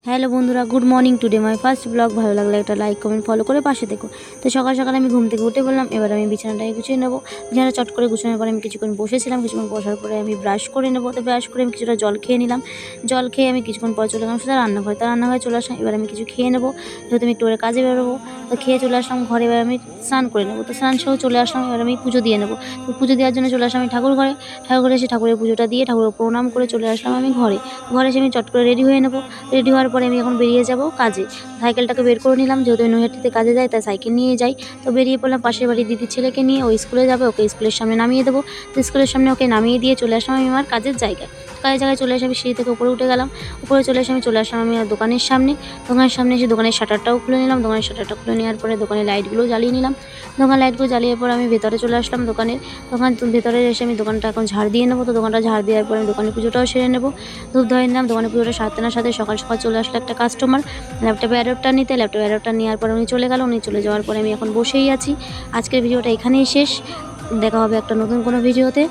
Hello বন্ধুরা, good morning. Today my first blog. ভালো লাগলে একটা লাইক কমেন্ট ফলো করে পাশে থেকো। তো সকাল সকাল আমি ঘুম থেকে উঠে বললাম, এবার আমি বিছানাটাকে গুছিয়ে নেবো। বিছানাটা চট করে গুছানোর পরে আমি কিছুক্ষণ বসেছিলাম। কিছুক্ষণ বসার পরে আমি ব্রাশ করে নেবো। তো ব্রাশ করে আমি কিছুটা জল খেয়ে নিলাম। জল খেয়ে আমি কিছুক্ষণ পর চলে গেলাম সেটা রান্নাঘরে। তো রান্নাঘরে চলে আসলাম। এবার আমি কিছু খেয়ে নেবো, যেহেতু আমি একটু করে কাজে বেরোবো। তো খেয়ে চলে আসলাম ঘরে। এবার আমি স্নান করে নেবো। তো স্নান সহ চলে আসলাম। এবার আমি পুজো দিয়ে নেবো। তো পুজো দেওয়ার জন্য চলে আসলাম আমি ঠাকুর ঘরে। ঠাকুর ঘরে এসে ঠাকুরের পুজোটা দিয়ে ঠাকুরের প্রণাম করে চলে আসলাম আমি ঘরে। ঘরে এসে আমি চট করে রেডি হয়ে নেবো। রেডি হওয়ার পরে আমি এখন বেরিয়ে যাব কাজে। সাইকেলটাকে বের করে নিলাম, যেহেতু আমি নৈহাটিতে কাজে যাই তাই সাইকেল নিয়ে যাই। তো বেরিয়ে পড়লাম পাশের বাড়ির দিদির ছেলেকে নিয়ে। ও স্কুলে যাবে, ওকে স্কুলের সামনে নামিয়ে দেবো। তো স্কুলের সামনে ওকে নামিয়ে দিয়ে চলে আসলাম আমি আমার কাজের জায়গায়। কাজের জায়গায় চলে এসে আমি সিঁড়ি থেকে উপরে উঠে গেলাম। উপরে চলে এসে আমি চলে আসলাম আমি আমার দোকানের সামনে। দোকানের সামনে এসে দোকানের শাটারটাও খুলে নিলাম। দোকানের শাটারটা খুলে নেওয়ার পরে দোকানের লাইটগুলো জ্বালিয়ে নিলাম। দোকান লাইটগুলো জ্বালিয়ে পরে আমি ভেতরে চলে আসলাম দোকানের। দোকান ভেতরে এসে আমি দোকানটা এখন ঝাড় দিয়ে নেবো। তো দোকানটা ঝাড় দেওয়ার পরে আমি দোকানের পুজোটাও সেরে নেবো। ধূপ ধরে নিলাম। দোকানের পুজোটা সারতে না সাথে সকাল সকাল চলে আসলো একটা কাস্টমার ল্যাপটপে অ্যাডাপ্টার নিতে। ল্যাপটপে অ্যাডাপ্টার নেওয়ার পরে উনি চলে গেল। উনি চলে যাওয়ার পরে আমি এখন বসেই আছি। আজকের ভিডিওটা এখানেই শেষ। দেখা হবে একটা নতুন কোনো ভিডিওতে।